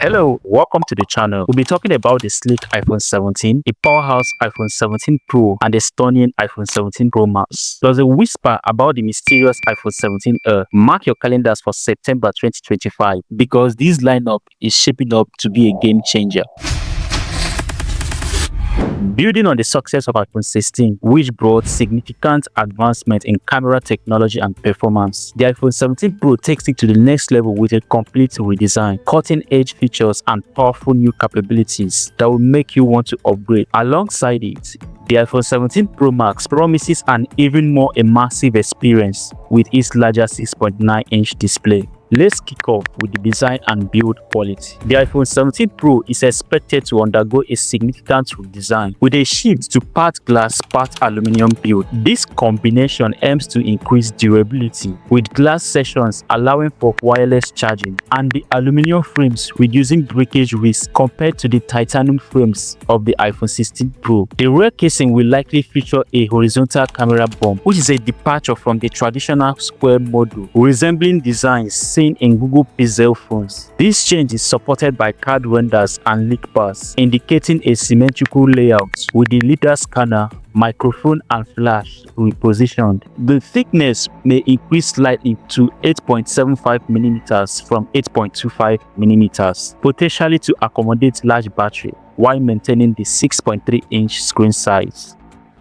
Hello, welcome to the channel. We'll be talking about the sleek iPhone 17, the powerhouse iPhone 17 Pro, and the stunning iPhone 17 Pro Max. Plus a whisper about the mysterious iPhone 17 Air. Mark your calendars for September 2025 because this lineup is shaping up to be a game changer. Building on the success of iPhone 16, which brought significant advancement in camera technology and performance, the iPhone 17 Pro takes it to the next level with a complete redesign, cutting-edge features, and powerful new capabilities that will make you want to upgrade. Alongside it, the iPhone 17 Pro Max promises an even more immersive experience with its larger 6.9-inch display. Let's kick off with the design and build quality. The iPhone 17 Pro is expected to undergo a significant redesign with a shift to part glass, part aluminum build. This combination aims to increase durability, with glass sections allowing for wireless charging and the aluminum frames reducing breakage risk compared to the titanium frames of the iPhone 16 Pro. The rear casing will likely feature a horizontal camera bump, which is a departure from the traditional square model, resembling designs in Google Pixel phones. This change is supported by card renders and leak paths, indicating a symmetrical layout with the LiDAR scanner, microphone, and flash repositioned. The thickness may increase slightly to 8.75mm from 8.25mm, potentially to accommodate large battery while maintaining the 6.3-inch screen size.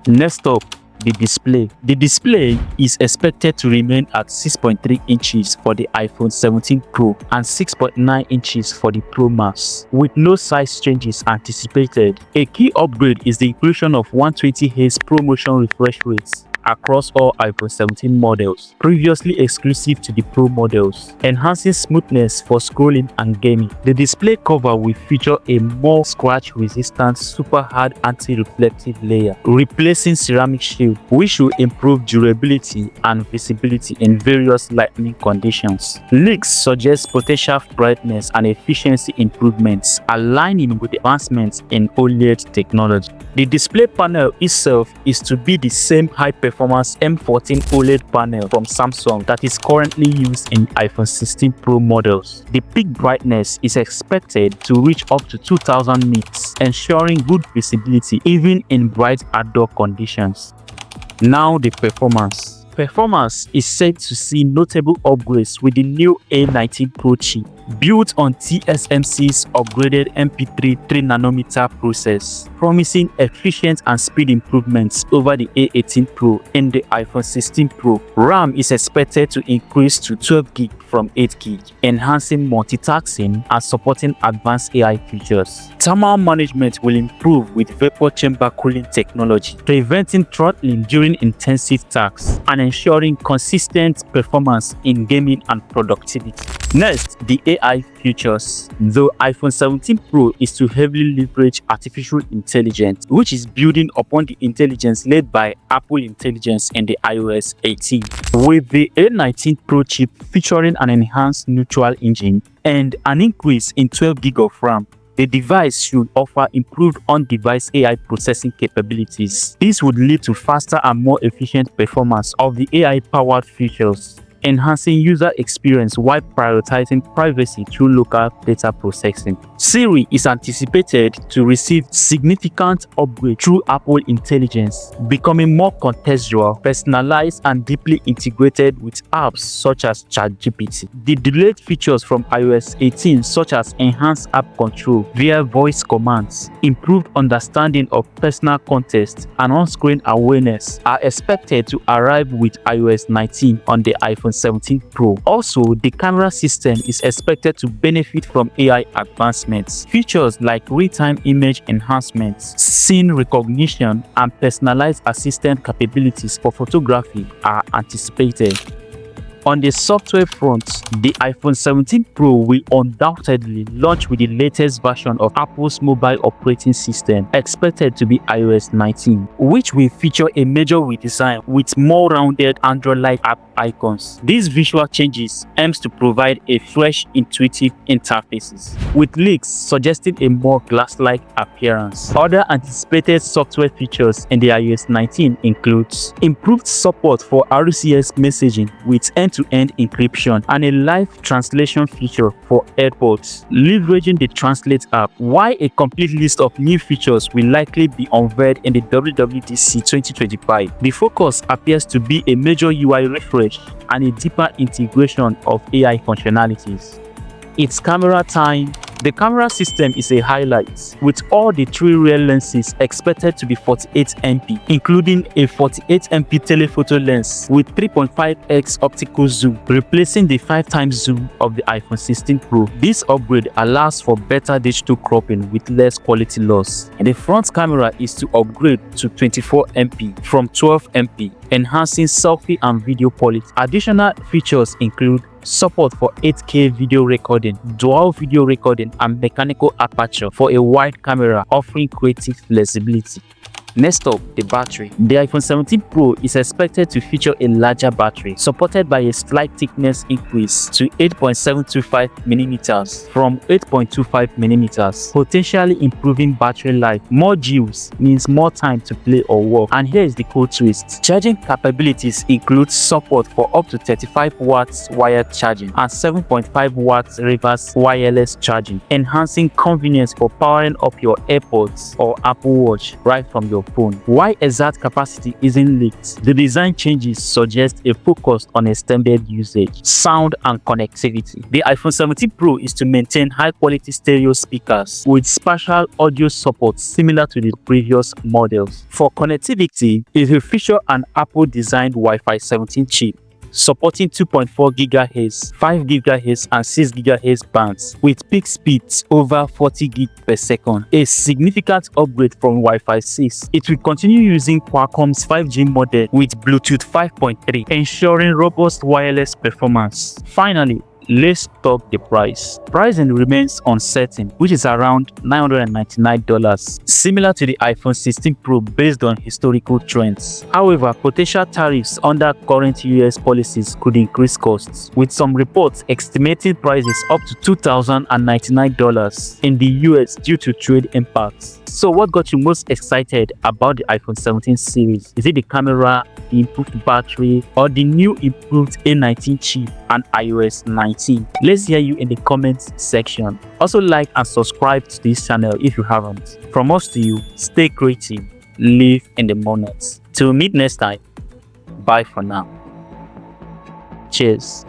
Next up, the display. The display is expected to remain at 6.3 inches for the iPhone 17 Pro and 6.9 inches for the Pro Max, with no size changes anticipated. A key upgrade is the inclusion of 120Hz ProMotion refresh rates across all iPhone 17 models, previously exclusive to the Pro models, enhancing smoothness for scrolling and gaming. The display cover will feature a more scratch-resistant super hard anti-reflective layer, replacing ceramic shield, which will improve durability and visibility in various lighting conditions. Leaks suggest potential brightness and efficiency improvements, aligning with advancements in OLED technology. The display panel itself is to be the same high-performance M14 OLED panel from Samsung that is currently used in iPhone 16 Pro models. The peak brightness is expected to reach up to 2000 nits, ensuring good visibility even in bright outdoor conditions. Now the performance. Performance is set to see notable upgrades with the new A19 Pro chip, built on TSMC's upgraded MP3 3nm process, promising efficient and speed improvements over the A18 Pro and the iPhone 16 Pro. RAM is expected to increase to 12GB from 8GB, enhancing multitasking and supporting advanced AI features. Thermal management will improve with vapor chamber cooling technology, preventing throttling during intensive tasks and ensuring consistent performance in gaming and productivity. Next, the AI features. Though iPhone 17 Pro is to heavily leverage artificial intelligence, which is building upon the intelligence led by Apple Intelligence in the iOS 18. With the A19 Pro chip featuring an enhanced neutral engine and an increase in 12GB of RAM, the device should offer improved on-device AI processing capabilities. This would lead to faster and more efficient performance of the AI-powered features, enhancing user experience while prioritizing privacy through local data processing. Siri is anticipated to receive significant upgrade through Apple Intelligence, becoming more contextual, personalized, and deeply integrated with apps such as ChatGPT. The delayed features from iOS 18, such as enhanced app control via voice commands, improved understanding of personal context, and on-screen awareness, are expected to arrive with iOS 19 on the iPhone 17 Pro. Also, the camera system is expected to benefit from AI advancements. Features like real-time image enhancements, scene recognition, and personalized assistant capabilities for photography are anticipated. On the software front, the iPhone 17 Pro will undoubtedly launch with the latest version of Apple's mobile operating system, expected to be iOS 19, which will feature a major redesign with more rounded Android-like app icons. These visual changes aims to provide a fresh, intuitive interfaces, with leaks suggesting a more glass-like appearance. Other anticipated software features in the iOS 19 includes improved support for RCS messaging with end end-to-end encryption, and a live translation feature for AirPods. Leveraging the Translate app, while a complete list of new features will likely be unveiled in the WWDC 2025, the focus appears to be a major UI refresh and a deeper integration of AI functionalities. It's camera time. The camera system is a highlight, with all the 3 rear lenses expected to be 48MP, including a 48MP telephoto lens with 3.5x optical zoom, replacing the 5x zoom of the iPhone 16 Pro. This upgrade allows for better digital cropping with less quality loss. And the front camera is to upgrade to 24MP from 12MP, enhancing selfie and video quality. Additional features include support for 8K video recording, dual video recording, and mechanical aperture for a wide camera, offering creative flexibility. Next up, the battery. The iPhone 17 Pro is expected to feature a larger battery, supported by a slight thickness increase to 8.725mm from 8.25mm, potentially improving battery life. More joules means more time to play or work. And here is the cool twist. Charging capabilities include support for up to 35 watts wired charging and 7.5 watts reverse wireless charging, enhancing convenience for powering up your AirPods or Apple Watch right from your phone. While exact capacity isn't leaked, the design changes suggest a focus on extended usage, sound, and connectivity. The iPhone 17 Pro is to maintain high-quality stereo speakers with spatial audio support similar to the previous models. For connectivity, it will feature an Apple-designed Wi-Fi 17 chip, supporting 2.4 GHz, 5 GHz, and 6 GHz bands with peak speeds over 40 GB per second, a significant upgrade from Wi-Fi 6. It will continue using Qualcomm's 5G model with Bluetooth 5.3, ensuring robust wireless performance. Finally, let's talk the price. Pricing remains uncertain, which is around $999, similar to the iPhone 16 Pro based on historical trends. However, potential tariffs under current US policies could increase costs, with some reports estimating prices up to $2,099 in the US due to trade impacts. So what got you most excited about the iPhone 17 series? Is it the camera, the improved battery, or the new improved A19 chip and iOS 19? Let's hear you in the comments section. Also, like and subscribe to this channel if you haven't. From us to you, stay creative, live in the moment. Till we meet next time, bye for now. Cheers.